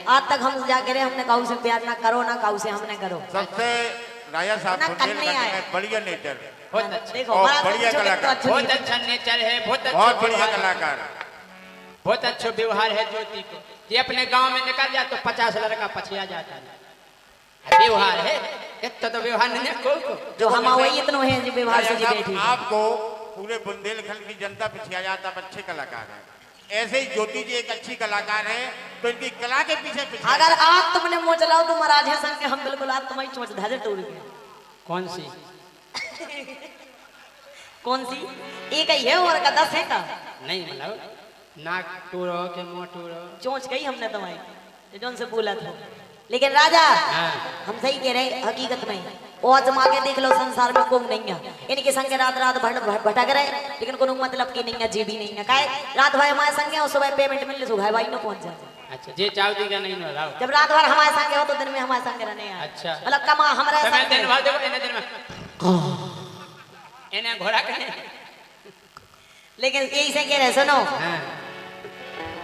आज तक हम जाके रहे, हमने काऊ से प्यार ना करो ना काऊ से हमने करो। सबसे राजा साहब बढ़िया नेचर, देखो बढ़िया कलाकार, बहुत अच्छा नेचर है, बहुत बढ़िया कलाकार, बहुत अच्छा व्यवहार है। ज्योति को ये अपने गांव में निकल जाए तो 50 लड़का पछिया जाता है। व्यवहार है, इतना तो व्यवहार नहीं को जो हम वही इतना है जो व्यवहार से जी। आपको पूरे बुंदेलखंड की जनता पछिया जाता, अच्छे कलाकार है। ऐसे ही ज्योति जी एक अच्छी कलाकार है, तो इनकी कला के पीछे अगर आप तुमने मुंह चलाओ तो महाराज है संग हम बिल्कुल आप तुम्हारी चोट धाजे तोड़ गए। कौन सी कौन सी एक ही है और का 10 है का नहीं, मतलब नाक टूरो के मुंह टूरो चोंच गई हमने तुम्हारी जोन से बोला था। लेकिन राजा हम सही कह रहे हकीकत में वो आजमा के देख लो, संसार में कोई नहीं है इनके संग रात रात भटक रहे, लेकिन कोनो मतलब की नहीं है, जी भी नहीं है। काहे रात भाई हमारे संग है और सुबह पेमेंट मिलने से भाई न पहुंच जाए। अच्छा जे चाव दी का नहीं ना लाओ, जब रात भर हमारे संग हो तो दिन में हमारे संग रहने है। अच्छा मतलब कमा हमारे संग दिन भर देखो दिन में एने घोड़ा कने। लेकिन यही से कह रहे सुनो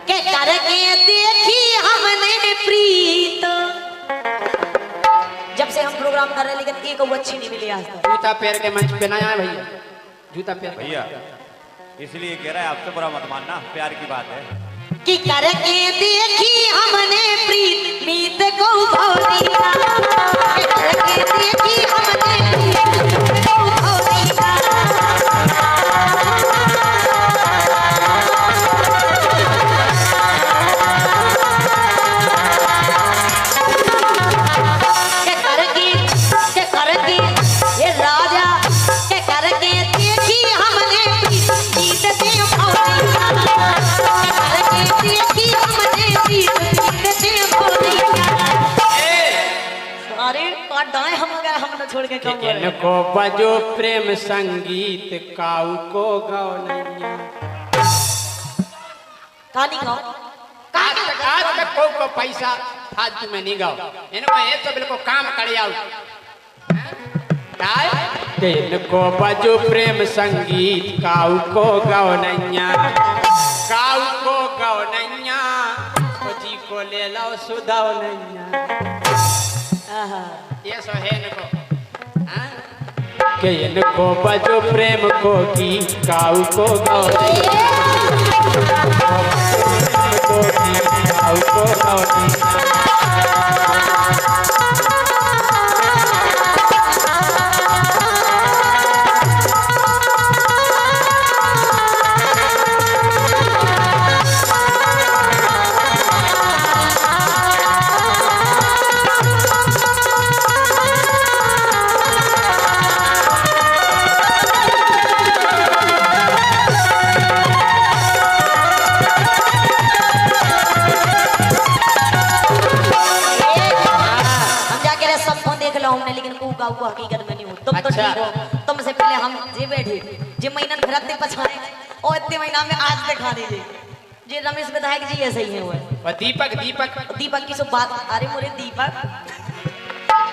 के करके देखी हमने प्रीत, जब से हम प्रोग्राम कर रहे हैं लेकिन एक वो अच्छी नहीं मिली आज तक। जूता पैर के मंच पे नया है भैया, जूता पैर भैया इसलिए कह रहा है, आपसे बुरा मत मानना, प्यार की बात है कि करके देखी हमने प्रीत मीत को भौरिया, करके देखी हमने प्रीत को भौरिया। ये राजा के करके देखी हमने प्रीत से भौरिया, देखी हमने प्रीत से भौरिया। अरे काटाए हम अगर हमने छोड़ के कब बोले इनको बजो प्रेम संगीत काऊ को गाओ नैया। कहानी गाओ आज तक को पैसा फालतू में नहीं गाओ, इनको ये तो बिल्कुल काम कर आओ। इनको बजो प्रेम संगीत काऊ को गाओ नैया, काऊ को गाओ नैया, जी को ले लाओ सुधाओ नैया। ये सो है इनको के इनको बजो प्रेम को की काऊ को गाओ नैया, काऊ को गाओ नैया। को हकीकत में नहीं हो तुम। अच्छा। तो ठीक हो, तुमसे पहले हम जे बैठे जे महीना फिरते पछाए और इतने महीना में आज दिखा दीजिए जे रमेश विधायक जी ऐसे ही है वो दीपक दीपक दीपक की सब बात। अरे मोरे दीपक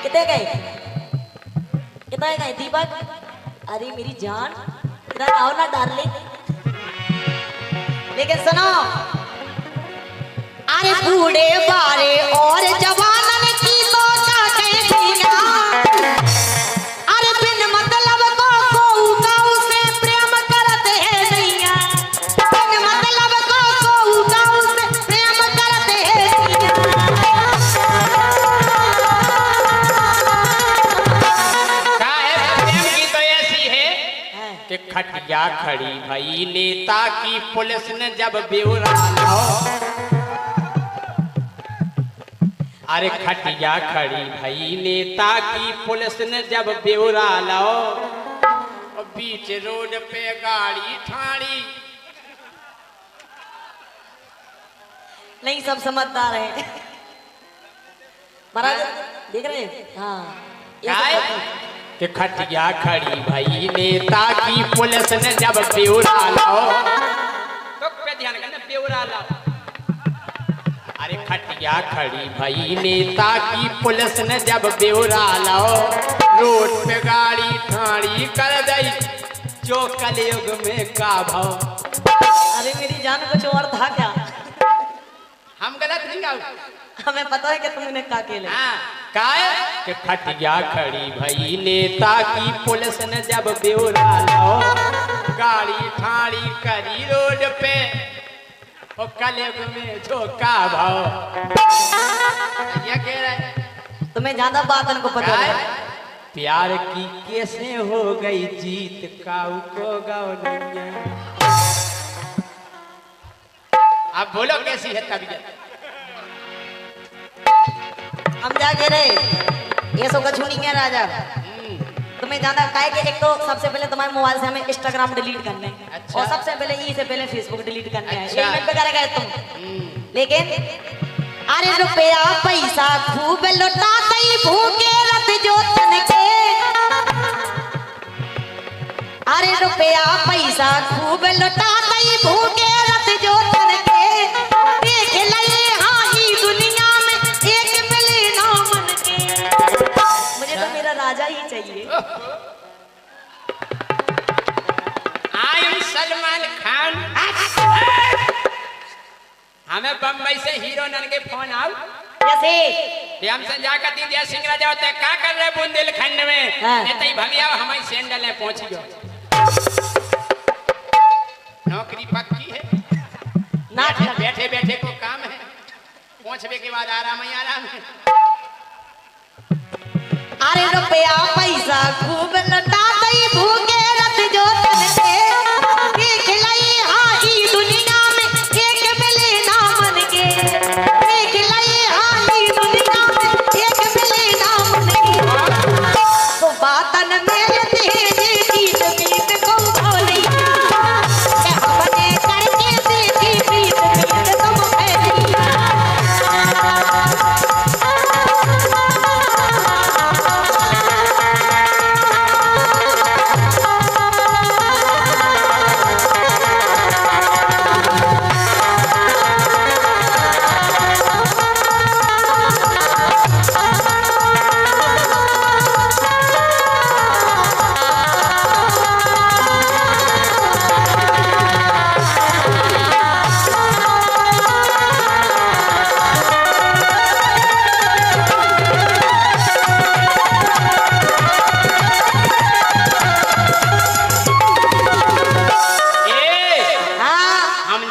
कितने गए दीपक? अरे मेरी जान इधर आओ ना डार्लिंग। लेकिन सुनो अरे बूढ़े बारे और जवानन की तो दिया, अरे बिन मतलब को गौ से प्रेम करते हैं नैया, बिन मतलब को गौ से प्रेम करते हैं नैया। प्रेम की तो ऐसी है कि खटिया खड़ी भई नेता की पुलिस ने जब ब्यौरा लाओ, अरे खटिया खड़ी भई नेता की पुलिस ने जब ब्यौरा लाओ, और बीच रोड पे गाड़ी ठाड़ी। नहीं सब समझदार है महाराज, देख रहे हैं? हाँ कि खटिया खड़ी भई नेता की पुलिस ने जब ब्यौरा लाओ, तो पे ध्यान करना ब्यौरा लाओ। अरे खटिया खड़ी भई नेता की पुलिस ने जब ब्यौरा लाओ, रोड पे गाड़ी ठाड़ी कर दई जो कलयुग में का भाव। अरे मेरी जान कुछ और था क्या? हम गलत नहीं गाऊ। हमें पता है कि तुम इन्हें का के ले। हाँ का है कि खटिया खड़ी भई नेता की पुलिस ने जब ब्यौरा लो गाड़ी ठाड़ी करी रोड पे ओ कलेब में झोंका भाव ये कह रहे तुम्हें ज्यादा बात इनको पता है है। प्यार की कैसे हो गई जीत काऊ को गाओ नैया। अब बोलो कैसी है तबीयत। हम जाके रे ये सब कछुनी है राजा। तुम्हें ज्यादा काहे कि एक तो सबसे पहले तुम्हारे मोबाइल से हमें इंस्टाग्राम डिलीट करने हैं। अच्छा। और सबसे पहले ई से पहले फेसबुक डिलीट करने हैं। अच्छा। एक मिनट पे करेगा तुम। लेकिन अरे रुपया पैसा खूब लौटा दई भूखे रत जो तन के। अरे रुपया पैसा खूब लौटा दई भूखे रत जो तन के। देख ले हाँ ही दुनिया में एक मिले ना मन के। मुझे तो मेरा राजा ही चाहिए। I am Salman Khan. हमें बम्बई से हीरो नन के फोन आओ जैसे हम संजा का दिन दिया सिंह राजा होते क्या कर रहे बुंदेलखंड में। हाँ। ये तई भगिया हमारी सैंडल में पहुंच गयो। नौकरी पक्की है ना बैठे बैठे को काम है पहुंचने के बाद आराम ही आराम है। अरे रुपया पैसा खूब लौटा दई भूखे रत जो तन के। देख लई हाँ ही दुनिया में एक मिले ना मन के। देख लई हाँ ही दुनिया में एक मिले ना मन के। तो बातन में तेरे गीत बीत को भोलिया के हमने करके देखी बीत बीत तुम फैलिया।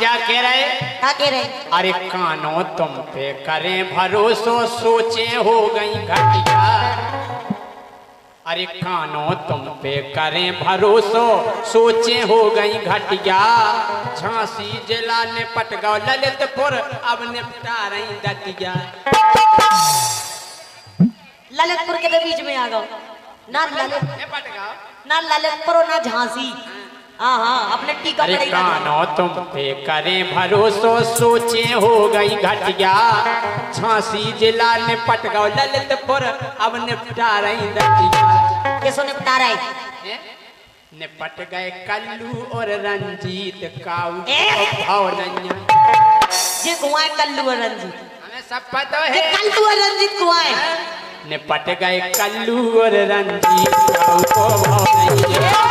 क्या कह रहे? अरे कानों तुम पे करें भरोसो सोचे हो गई घटिया। अरे कानों तुम पे करें भरोसो सोचे हो गई घटिया। झांसी जिला ने पटगांव ललितपुर अब निपटा रही दतिया। ललितपुर के तो बीच में आ गओ ना ना ललितपुर और ना झांसी। हाँ हाँ अपने टीका अरे पड़ेगा। कानों तुम पे करें भरोसो सोचे हो गई घटिया। झांसी जिला ने पटगांव ललितपुर अब निपटा रही दतिया। कैसो निपटा रहे? निपट गए कल्लू और रंजीत काऊ ए! भाव नैया। जे कुआं कल्लू और रंजीत। हमें सब पता जे है। कल्लू और रंजीत कुआं। निपट गए कल्लू और रंजीत काऊ को भाव नैया।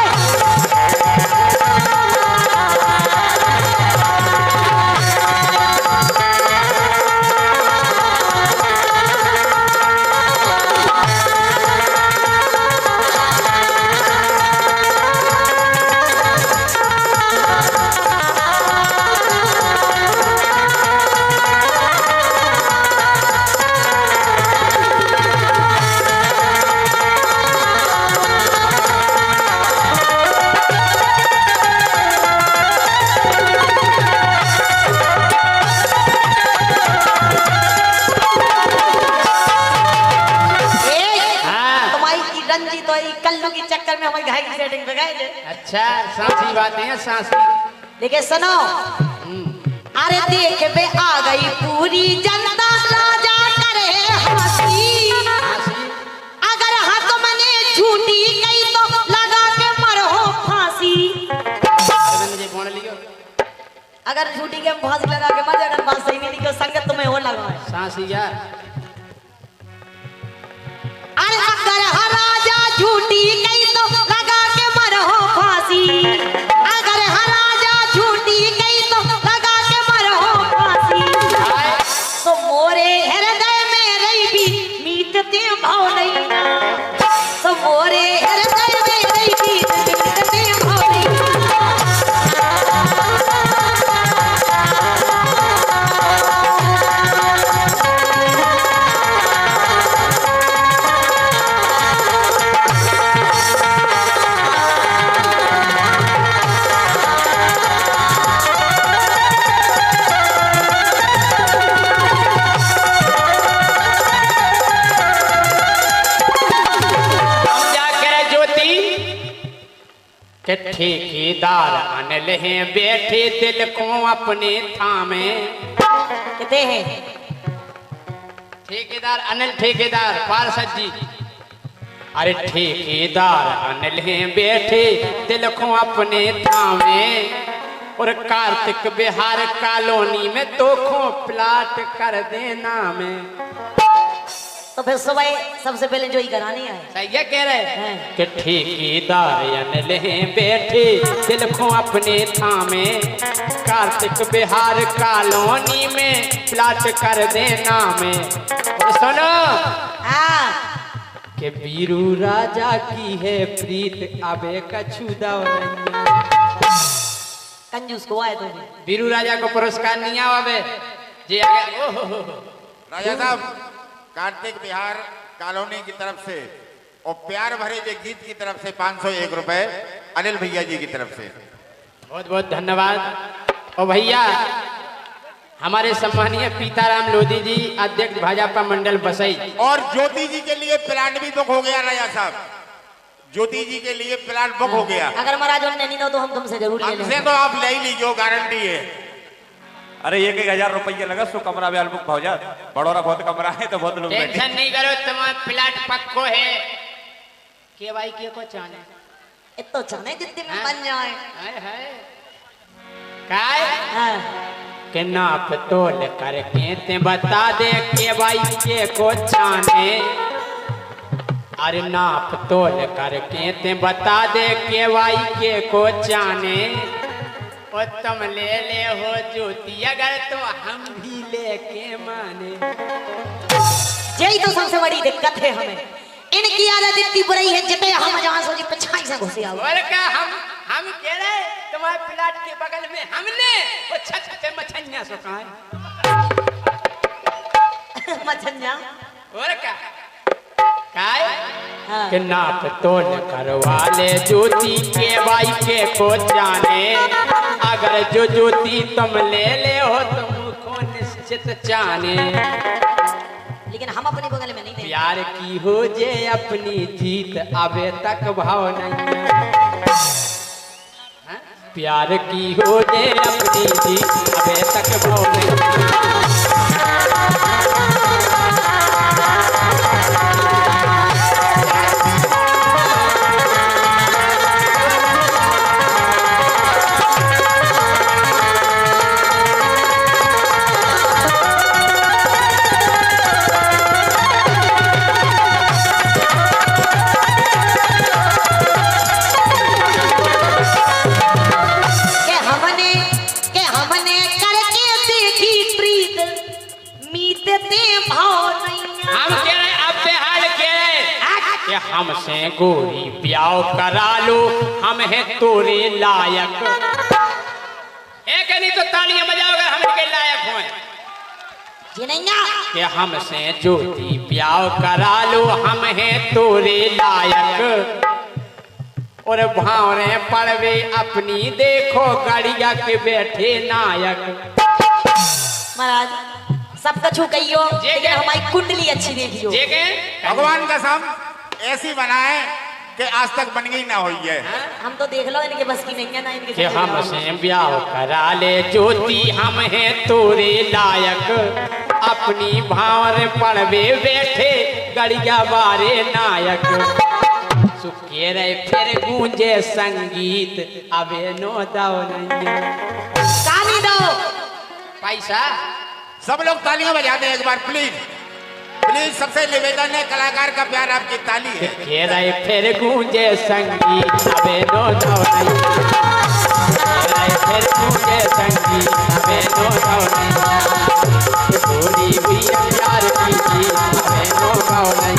कल्लू की चक्कर में हमारी घाई की सेटिंग पे गए। अच्छा सांसी बातें हैं सांसी। लेकिन सुनो अरे देख बे आ गई पूरी जनता राजा करे हंसी। अगर हक मने झूठी गई तो लगा के मरो फांसी। अगर झूठी के फांसी लगा के मर अगर बात सही नहीं निकल संगत तुम्हें हो लगा सांसी यार। अरे अगर राजा झूठी गई तो लगा के मरो फांसी। अगर राजा झूठी गई तो लगा के मरो फांसी। के ठेकेदार अनिल हैं बैठे दिल को अपने थामे। कहते हैं ठेकेदार अनिल ठेकेदार पार्षद जी। अरे ठेकेदार अनिल हैं बैठे दिल को अपने थामे और कार्तिक बिहार कॉलोनी में तो खो प्लाट कर देना में। तो फिर सुबह सबसे पहले जो ही करानी है। सही है कह रहे हैं। कि ठेकेदार अनिल हैं बैठे दिल को अपने थामे कार्तिक बिहार कॉलोनी में प्लाट कर देना में। और सुनो हाँ कि वीरू राजा की है प्रीत अबे कछु दाव नहीं। कंजूस को आए तो भी वीरू राजा को पुरस्कार नहीं आवे जे आगे। ओहो राजा साहब कार्तिक बिहार कॉलोनी की तरफ से और प्यार भरे जे गीत की तरफ से 501 रुपए अनिल भैया जी की तरफ से। बहुत बहुत धन्यवाद। और भैया हमारे सम्मानीय पीताराम लोधी जी अध्यक्ष भाजपा मंडल बसई। और ज्योति जी के लिए प्लाट भी बुक हो गया राजा साहब, ज्योति जी के लिए प्लाट बुक हो गया। अगर महाराज हमने नहीं दो तो हम तुमसे जरूर ले हमसे लेंगे। तो आप ले ही लीजिए, गारंटी है। अरे 1,000 रुपये लगा सो कमरा भी बुक हो जा। बड़ोरा बहुत कमरा है तो बहुत लोग बैठे। टेंशन नहीं करो तुम्हारा प्लाट पक्को है के भाई के को चाने इतो चाहे जितने में बन जाए। हाय हाय काय हाँ के नाप तोल करके ते बता दे के भाई के को चाने। अरे नाप तोल करके ते बता दे के भाई के को चाने। और तुम ले हो ज्योति अगर तो हम भी लेके माने। यही तो सबसे बड़ी दिक्कत है हमें। इनकी आदत इतनी बुरी है जितने हम जहाँ सोची पिछाई से घुसे आओ। और क्या हम कह रहे तुम्हारे प्लाट के बगल में हमने वो छत पे मछलियां सुखाए। मछलियां और क्या काय हाँ। के नाप तोल करवा ले ज्योति के भाई के को जाने। अगर जो ज्योति तुम ले हो तुमको निश्चित जाने। लेकिन हम अपने बगल में नहीं देंगे। प्यार की हो जे अपनी जीत अबे तक भाव नहीं है। हाँ? प्यार की हो जे अपनी जीत अबे तक भाव नहीं है। हमसे गोरी ब्याह करा लो हम है तोरे लायक। एक नहीं तो तालियां बजाओ अगर हम के लायक हों। जी नहीं ना कि हमसे ज्योति ब्याह करा लो हम है तोरे लायक। और भावरे पड़वे अपनी देखो गाड़िया के बैठे नायक। महाराज सब कछु कहियो लेकिन हमारी कुंडली अच्छी देखियो। भगवान कसम ऐसी बनाए कि आज तक बन गई ना हुई है। हम तो देख लो इनके बस की नहीं है ना इनके। कि हमसे ब्याह करा ले ज्योति हम है तोरे लायक। अपनी भावर पड़वे बैठे गड़िया बारे नायक। सुखे रहे फिर गूंजे संगीत अबे नो दाओ नहीं ताली दो पैसा। सब लोग तालियां बजा दें एक बार प्लीज प्लीज। सबसे निवेदन है कलाकार का प्यार आपकी ताली है। सुखे रहे फिर गूंजे संगीत अबे नो दाओ नहीं। फिर गूंजे संगीत अबे नो दाओ नहीं। थोड़ी भी प्यार कीजिए अबे नो दाओ नहीं।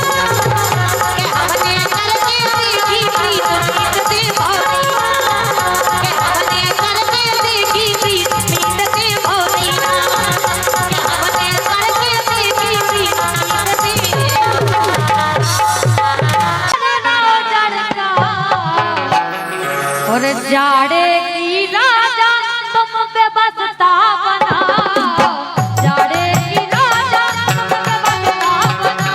और जाड़े की राजा तुम पे बसता बना। जाड़े की राजा तुम पे बसता बना।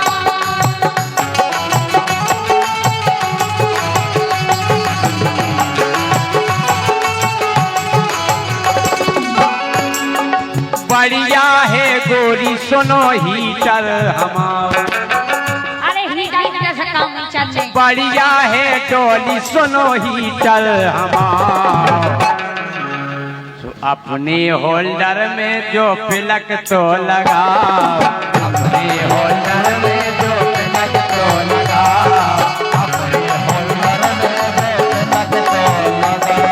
गोरी सुनो हीटर हमारा, अरे हीटर जैसा काम नहीं चलने। बढ़िया है डोली सुनो हीटर हमारा, तो अपने होल्डर में जो पिलक तो लगा, अपने होल्डर में जो पिलक तो लगा, अपने होल्डर में जो पिलक तो लगा।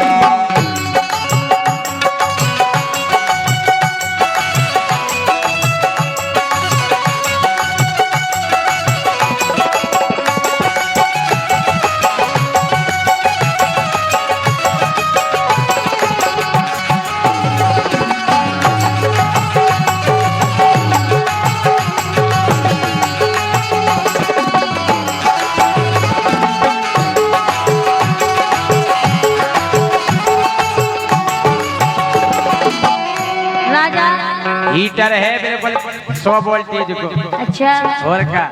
हीटर है बिल्कुल 100 वोल्टेज को। अच्छा और का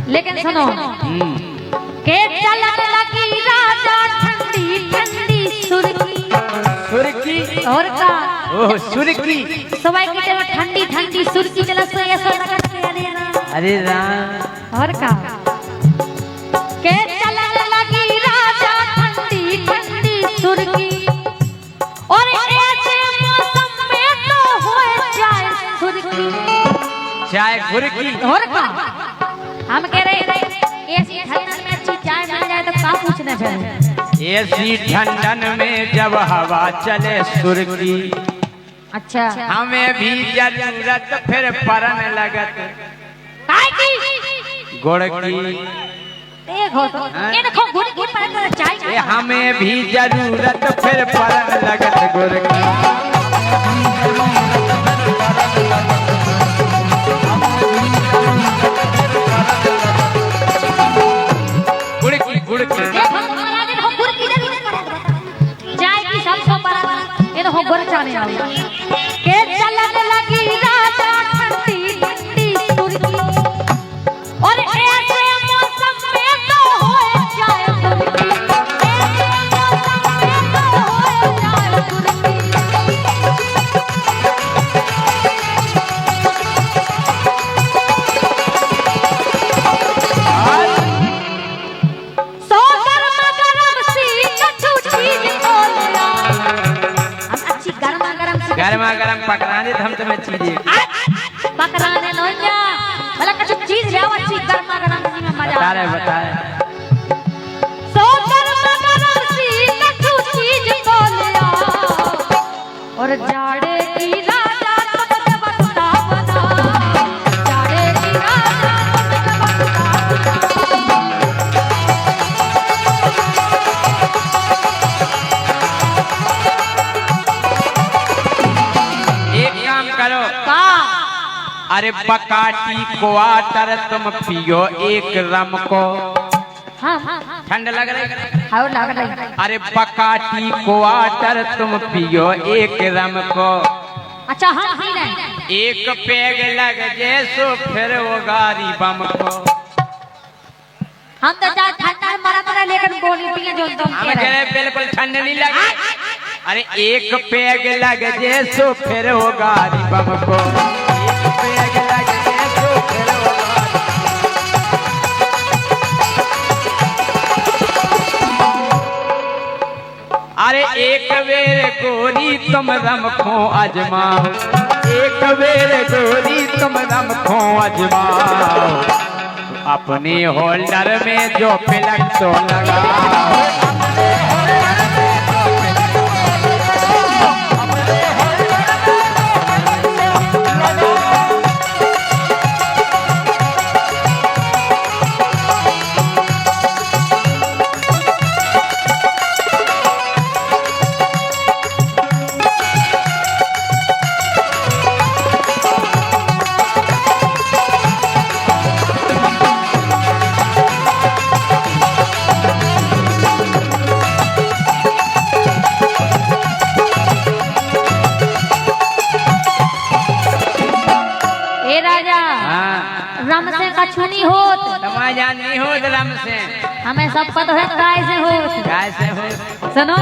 लेकिन सुनो के चलन लगी राजा ठंडी ठंडी सुरकी, सुरकी और का ओह सुरकी, सवाई की तरह ठंडी ठंडी सुरकी चला सो ऐसा लगत के अरे राम, अरे राम। और का के चलन लगी राजा ठंडी ठंडी सुरकी, और ऐसे मौसम में तो हो जाए सुरकी, चाय गुरकी। और का हम कह रहे ऐसी ठंडन में अच्छी चाय मिल जाए तो का पूछने फिर। ऐसी ठंडन में जब हवा चले सुरकी, अच्छा हमें भी जरूरत फिर परन लगत काय की गुड़ की। देखो तो ये देखो गुड़ की पर तो चाय ये हमें भी जरूरत फिर परन लगत गुड़ की। गुड़ की देखो तुम्हारा देखो गुड़ की जरूरत पड़े, चाय की सबसे बड़ा ये देखो गुड़ चाने वाली के चलन लगी राजा ठंडी ठंडी सुरकी, और ऐसे मौसम में तो हो जाए सुरकी, ऐसे मौसम में तो हो जाए सुरकी। सो गरम सी कछु चीज बोलना, हम अच्छी गरमा गरम पकड़ा दे हम तुम्हें चीजें पकड़ाने लो जा भला कछु चीज ले आओ अच्छी गरमा गरम सी में मजा बता आ रहे बता रहे। सो गरम सी कछु चीज बोलना, और जाड़े की राजा तुमने बता बता, जाड़े की राजा तुमने बता एक काम करो, का। अरे बकाटी क्वार्टर तुम पियो एक रम को, हाँ ठंड लग रही। हाँ लग रही। अरे बकाटी क्वार्टर तुम पियो एक रम को, अच्छा हाँ पी रहे एक पेग लग जैसो फिर वो गारी बम को। हम तो जा ठंडा में मरा मरा लेकर गोली पिए जो तुम हम कह कह रहे रहे बिल्कुल ठंड नहीं लगी। अरे एक पेग लग जैसो फिर वो गारी बम को, एक पेग लग जैसो फिर वो गारी। अरे एक बेर गोरी तुम रम खो अजमाओ, एक बेर गोरी तुम रम खो अजमाओ, अपने होल्डर में जो पिलक तो लगाओ। रम से कछु नहीं होत, समाजा नहीं हो रम से, हमें सब पता है गाय से होत। गाय से हो। सुनो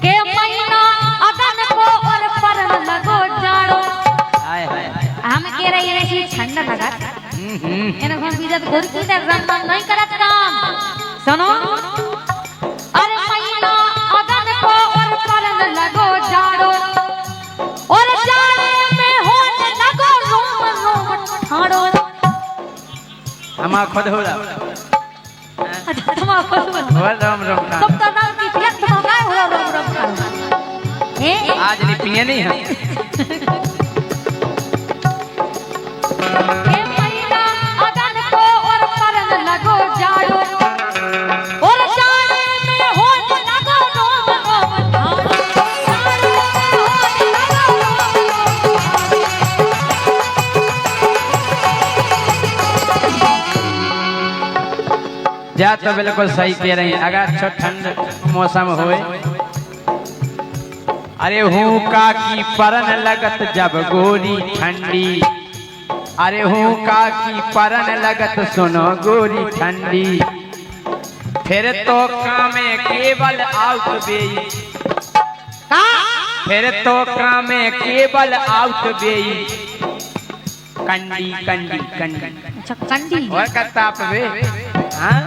के महीना अगन को और परन लगो जाड़ो, हम कह रहे हैं कि ठंडा लगा एने हम बीजत घर की दर रंग नहीं करत काम सुनो अरे महीना अगन को और परन लगो जाड़ो और जाड़े में होने लगो रोम रोम ठाड़ो हम खुद हो रहा अच्छा तुम खुद हो राम राम तुम तो नाम की फिर तुम काय हो राम राम ए आज नहीं पिए नहीं है ए महीना अगन को और परन लगो जाड़ो और जाड़े में होने लगो रोम रोम ठाड़ो जाड़े में होने लगो जा तो बिल्कुल सही कह रही हैं अगर अच्छा ठंड मौसम होए अरे हुक्का की परन लगत जब गोरी ठंडी अरे हुक्का की परन लगत सुनो गोरी ठंडी फिर तो कामे केवल आउट बेई फिर तो कामे केवल आउट बेई कंडी कंडी कंडी अच्छा कंडी और करता पे हाँ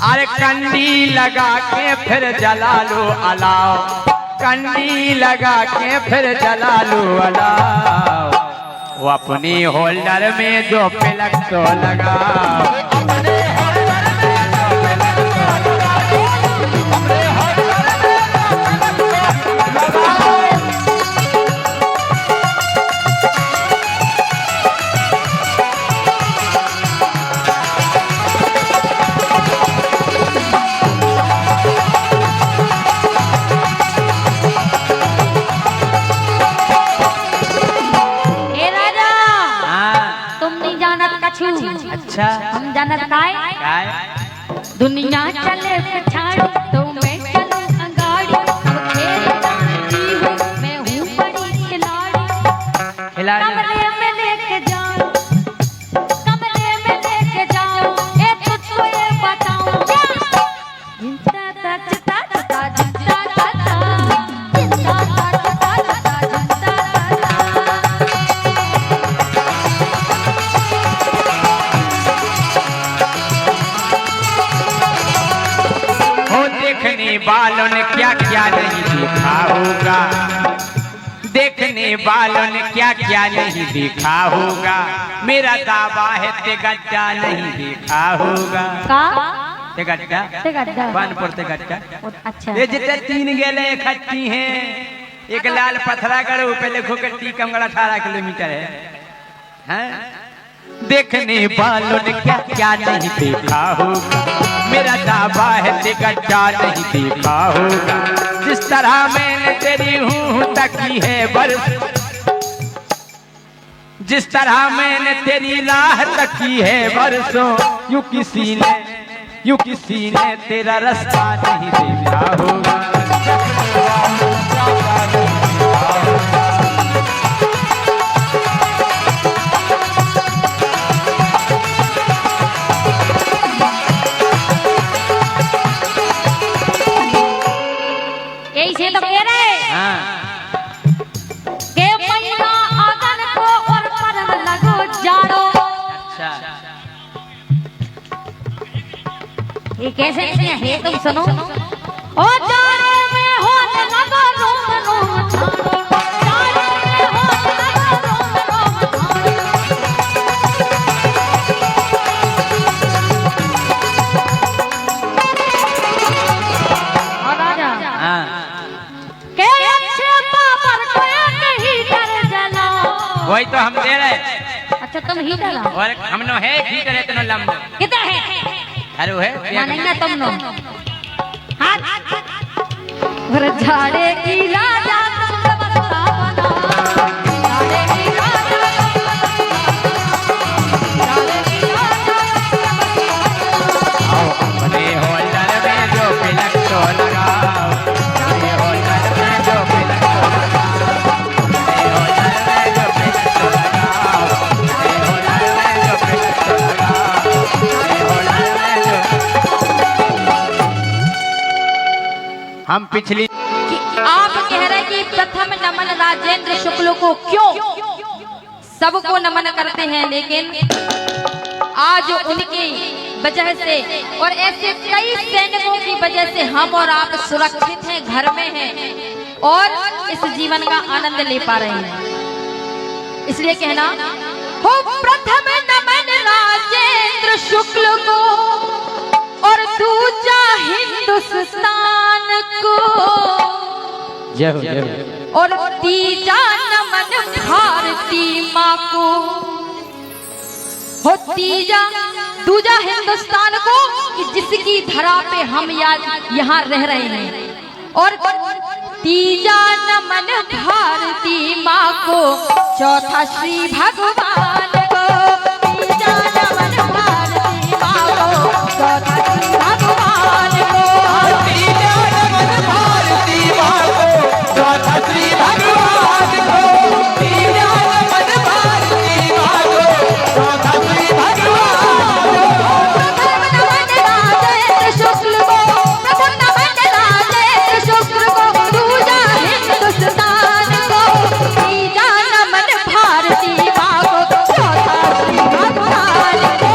अरे कंडी लगा के फिर जला लो अलाओ कंडी लगा के फिर जला लो अलाओ वो अपनी होल्डर में जो पिलक तो लगाओ अच्छा हम जानत काय दुनिया चले पछाड़ी तो मैं चलूं अंगाड़ी अब खेल जानती हूँ मैं हूँ बड़ी खिलाड़ी कमरे में लेके जाओ कमरे में लेके जाओ ए तुझको ये बताऊं क्या जिंदा ता चिता ता जिंदा ता जिंदा ता चिता ता जिंदा देखने वालों ने क्या क्या नहीं देखा होगा देखने वालों ने क्या क्या नहीं देखा होगा मेरा दावा है ते गड्ढा नहीं देखा होगा का ते गड्ढा बानपुर ते गड्ढा अच्छा ये जितने 3 गेले इकट्ठी हैं एक लाल पत्थरागढ़ ऊपर लिखो कि टीकमगढ़ 18 किलोमीटर है देखने वालों ने क्या क्या नहीं देखा होगा मेरा दावा है ते गड्ढा नहीं देखा होगा जिस तरह मैंने तेरी हूँ तकी है बरस जिस तरह मैंने तेरी राह तकी है बरसों यूं किसी ने तेरा रास्ता नहीं देखा होगा यही से तो कह रहे के महीना आगन को और परन लगो जाड़ो अच्छा ये कैसे है तुम सुनो ओ जाड़े में होने लगो रोम रोम ठाड़ो जाड़े में होने लगो रोम रोम ठाड़ो और राजा के अच्छे पापर को एक हीटर जलाओ वही तो हम दे रहे अच्छा तुम हीटर हो और हमनो है हीटर इतना लंबा कितना है हरो है मानेंगे तुम नो हाथ और झाड़े की राजा तुम बता बना झाड़े की राजा झाड़े की राजा अपने होल्डर में जो पिलक तो लगाओ अपने होल्डर में जो पिलक तो लगाओ अपने होल्डर में जो पिलक तो लगाओ अपने होल्डर में जो पिलक तो लगाओ अपने होल्डर में जो हम पिछली कि आप कह रहे कि प्रथम नमन राजेंद्र शुक्ल को क्यों सबको नमन करते हैं, लेकिन आज उनकी वजह से और ऐसे कई सैनिकों की वजह से हम और आप सुरक्षित हैं, घर में हैं और इस जीवन का आनंद ले पा रहे हैं। इसलिए कहना हो प्रथम नमन राजेंद्र शुक्ल को और दूजा हिंदुस्तान को और तीजा नमन भारती माँ को हो तीजा दूजा हिंदुस्तान को कि जिसकी धरा पे हम यहाँ रह रहे हैं, और तीजा नमन भारती माँ को, चौथा श्री भगवान को। तीजा नमन भारती माँ को, चौथा श्री भगवान को। तीजा नमन भारती माँ को, चौथा श्री भगवान को। तीजा नमन भारती माँ को, चौथा श्री भगवान को। प्रथम नमन राजेंद्र शुक्ल को, प्रथम नमन राजेंद्र शुक्ल को, दूजा हिंदुस्तान को, तीजा नमन भारती माँ को, चौथा श्री भगवान को।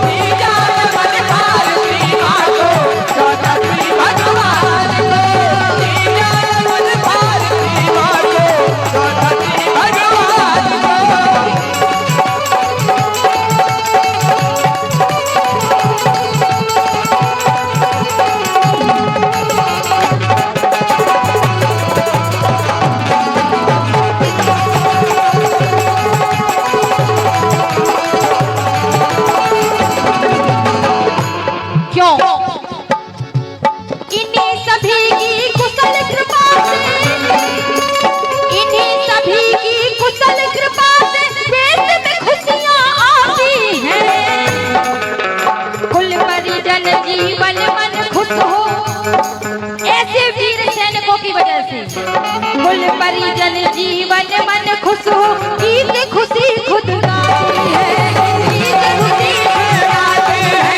तीजा नमन भारती माँ को, चौथा श्री भगवान को। तीजा नमन भारती माँ को, चौथा श्री भगवान को। क्यों? इन्हीं सभी की कुशल कृपा से, इन्हीं सभी की कुशल कृपा से देश में खुशियाँ आती हैं। कुल परिजन जीवन मन खुश हो, ऐसे वीर सैनिकों की वजह से कुल परिजन जीवन मन खुश हो, ईद खुशी खुद गाती है। ईद खुशी खुद गाती है।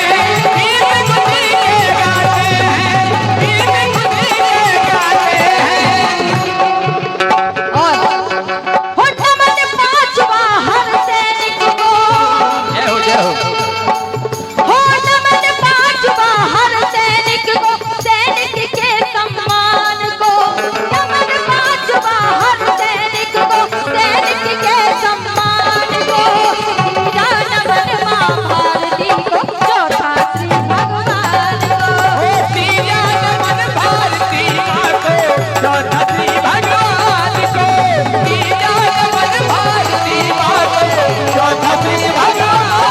ईद खुशी के गाते हैं, ईद खुशी के गाते हैं। और हो नमन पांचवा हर सैनिक को, हो नमन पांचवा हर सैनिक को, सैनिक के सम्मान को। नमन पांचवा हर सैनिक को, सैनिक के सम्मान को। तीजा नमन माँ भारती को, चौथा श्री भगवान को। तीजा नमन भारती माँ को, चौथा श्री भगवान को। तीजा नमन भारती माँ को, चौथा श्री भगवान को।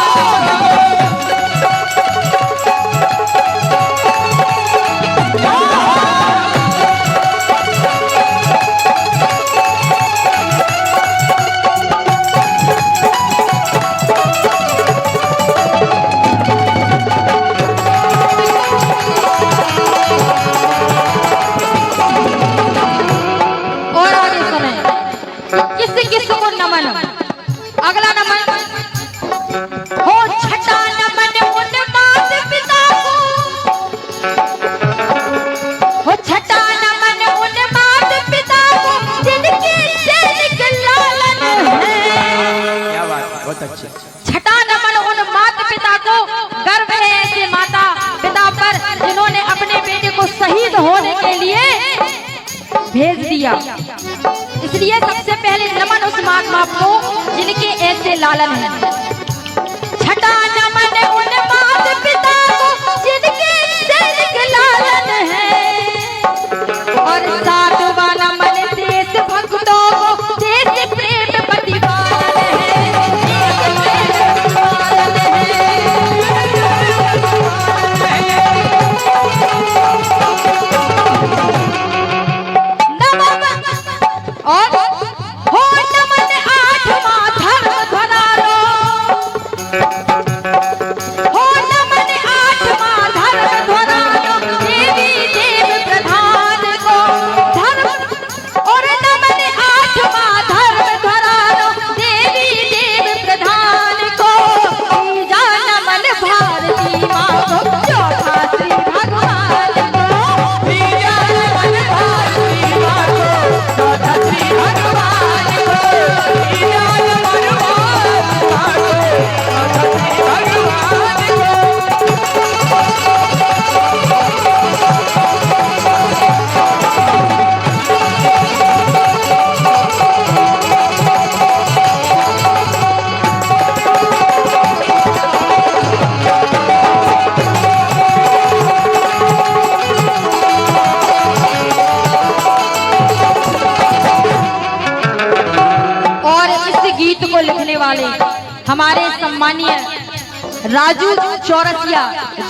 और आगे सुने, किस किस को नमन। अगला नमन हो छठा नमन उन मात पिता को, हो छठा नमन उन मात पिता को, जिनके सैनिक लालन है। क्या बात है, बहुत अच्छी। छठा नमन उन माता पिता को, गर्व है ऐसे माता पिता पर जिन्होंने अपने बेटे को शहीद होने के लिए भेज दिया। इसलिए सबसे पहले नमन उस माता बाप को जिनके ऐसे लालन है। छठा नमन उन माता पिता को, जिनके सैनिक लालन है। और सातवां नमन देश भक्तों को, देश प्रेम प्रतिपालन है। देश प्रेम प्रतिपालन नमन और हो नमन आठवां धर्म धरारो। वाले हमारे सम्मानीय राजू चौरसिया,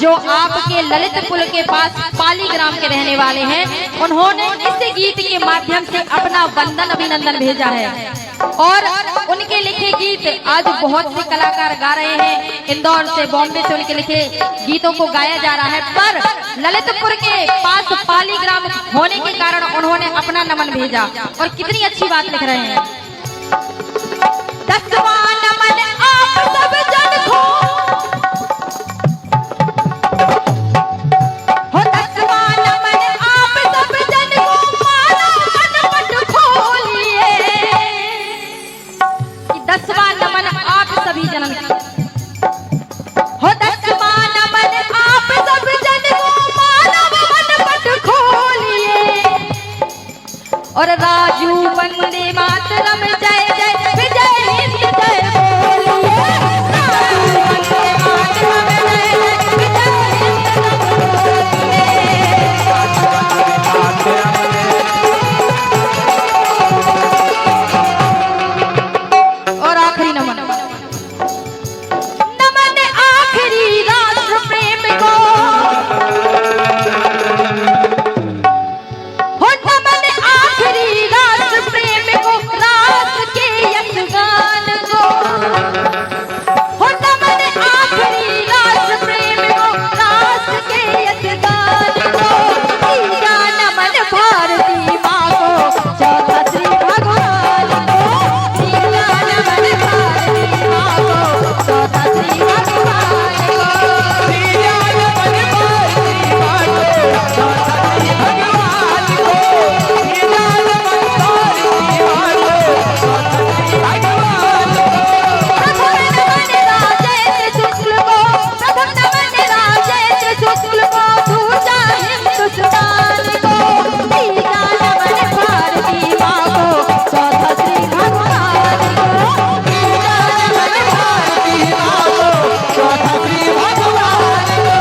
जो आपके ललितपुर के पास पाली ग्राम के रहने वाले हैं, उन्होंने इस गीत के माध्यम से अपना वंदन अभिनंदन भेजा है। और उनके लिखे गीत आज बहुत से कलाकार गा रहे हैं। इंदौर से, बॉम्बे से उनके लिखे गीतों को गाया जा रहा है, पर ललितपुर के पास पाली ग्राम होने के कारण उन्होंने अपना नमन भेजा। और कितनी अच्छी बात लिख रहे हैं। 10वां नमन आप सब जन को, हो 10वां नमन आप सब जन को, मानो अनपट खोलिए। 10वां नमन आप सभी जनन को, हो 10वां नमन आप सब जन को, मानो अनपट खोलिए। और राजू वंदे मातरम जय जय विजय हिंद जय बोलिए। राजू वंदे मातरम जय जय विजय हिंद। और आखिरी नमन, नमन आखिरी राष्ट्र प्रेम को, हो नमन आखिरी राष्ट्र प्रेम को, राष्ट्र के यशगान को, हो नमन आखिरी राष्ट्र प्रेम को, राष्ट्र के यशगान को। तीजा नमन भारती माँ को, चौथा श्री भगवान को। तीजा नमन भारती माँ को, चौथा श्री भगवान को। तीजा नमन भारती माँ को, चौथा श्री भगवान को। तीजा नमन भारती माँ को, चौथा श्री भगवान को। प्रथम नमन राजेंद्र शुक्ल को, प्रथम नमन राजेंद्र शुक्ल को, दूजा हिंदुस्तान को। तीजा नमन भारती माँ को, चौथा श्री भगवान को। तीजा नमन भारती माँ को, चौथा श्री भगवान को।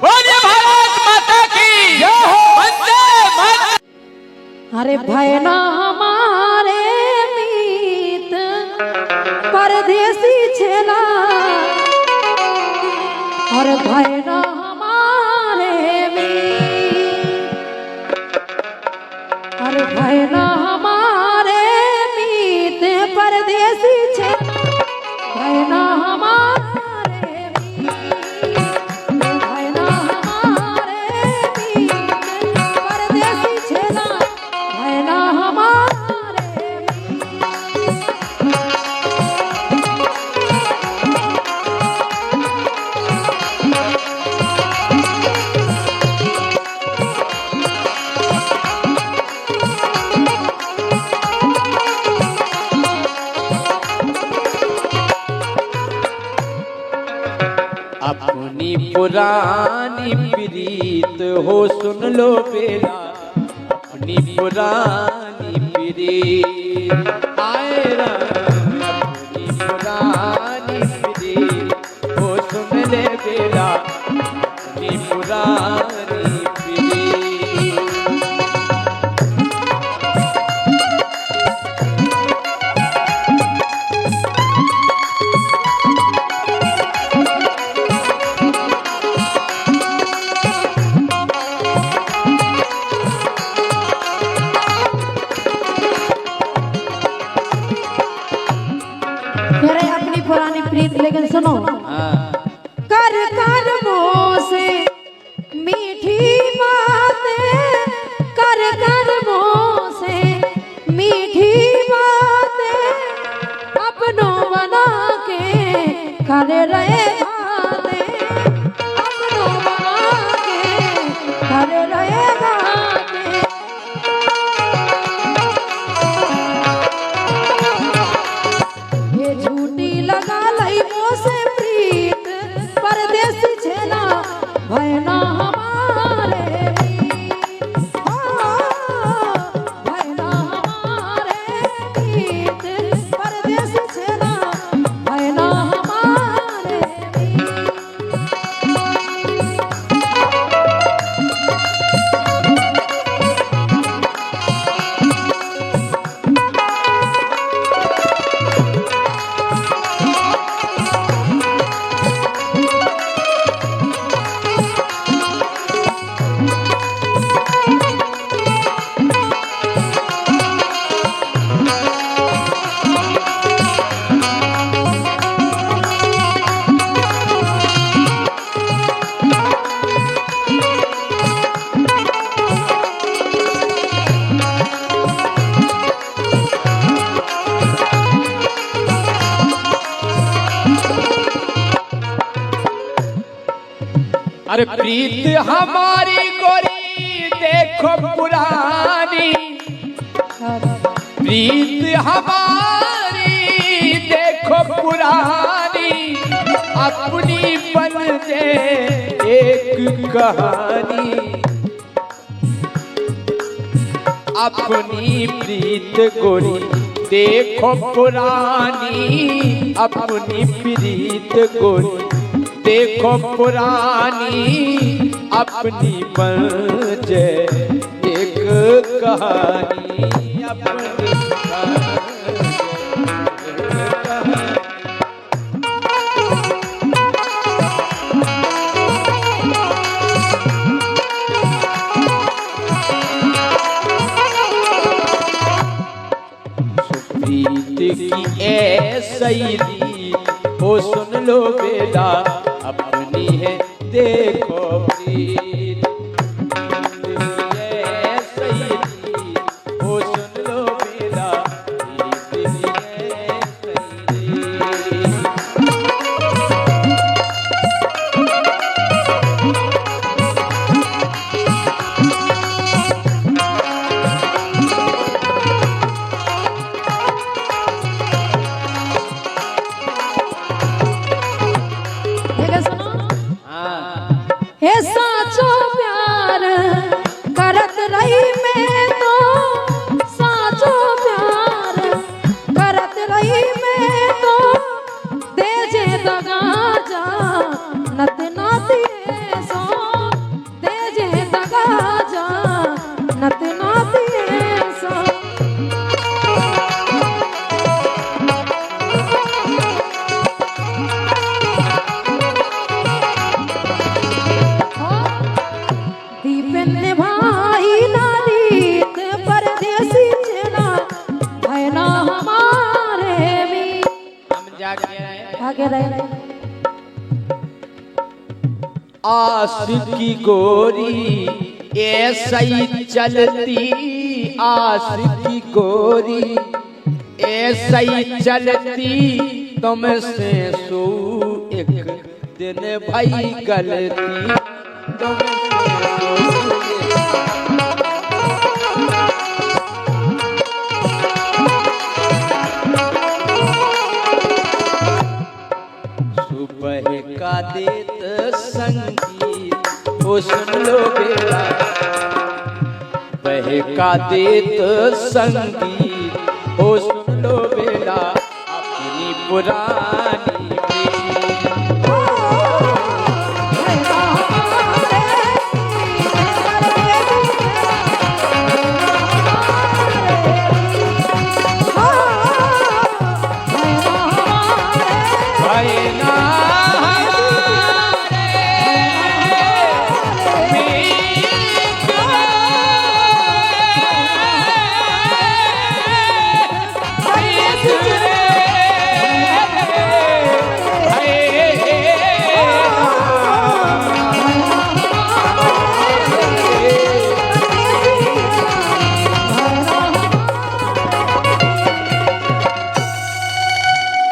बोलिए भारत माता की जय हो। वंदे मातरम। अरे भैना हमारे मीत परदेसी छेला, और भैना हमारे मीत, अरे भैना हमारे मीत परदेसी छेला, भैना हमारे मीत, भैना हमारे मीत परदेसी छेला, भैना हमारे अपनी पुरानी प्रीत हो सुन लो बेला, अपनी पुरानी प्रीत आए रंग। अपनी पुरानी प्रीत हो सुन ले बेला, अपनी पुरानी प्रीत। मेरे अपनी पुरानी प्रीत, लेकिन सुनो। कर कर मुँह से मीठी बातें, कर कर मुँह से मीठी बातें, अपनों बना के कर रहे बातें, अपनों बना के कर रहे बातें। ये झूठी लगा लई मोसे प्रीत, परदेसी छेला, भैना हमारे मीत। हाँ, अरे प्रीत हमारी गोरी देखो पुरानी, प्रीत हमारी देखो पुरानी, अपनी बन जे एक कहानी, अपनी प्रीत गोरी देखो पुरानी, अपनी प्रीत गोरी देखो पुरानी, अपनी बन जे एक कहानी, अपनी की ऐसी ओ सुन लो बेटा अपनी है देखो प्रीत, ऐसी ओ सुन लो बेटा हे साचो प्यार करत रही मैं तो, साचो प्यार करत रही मैं तो, दे जे दगा जा नत नाती सो, दे जे दगा जा नत नाती सो। आशिकी गोरी ऐसा ही चलती, आशिकी गोरी ऐसा ही चलती, तुमसे सो एक दिन भाई गलती, सुबह का देत संगीत ओ सुन लो बेटा, वह का देत संगीत ओ सुन लो बेटा, अपनी पुरानी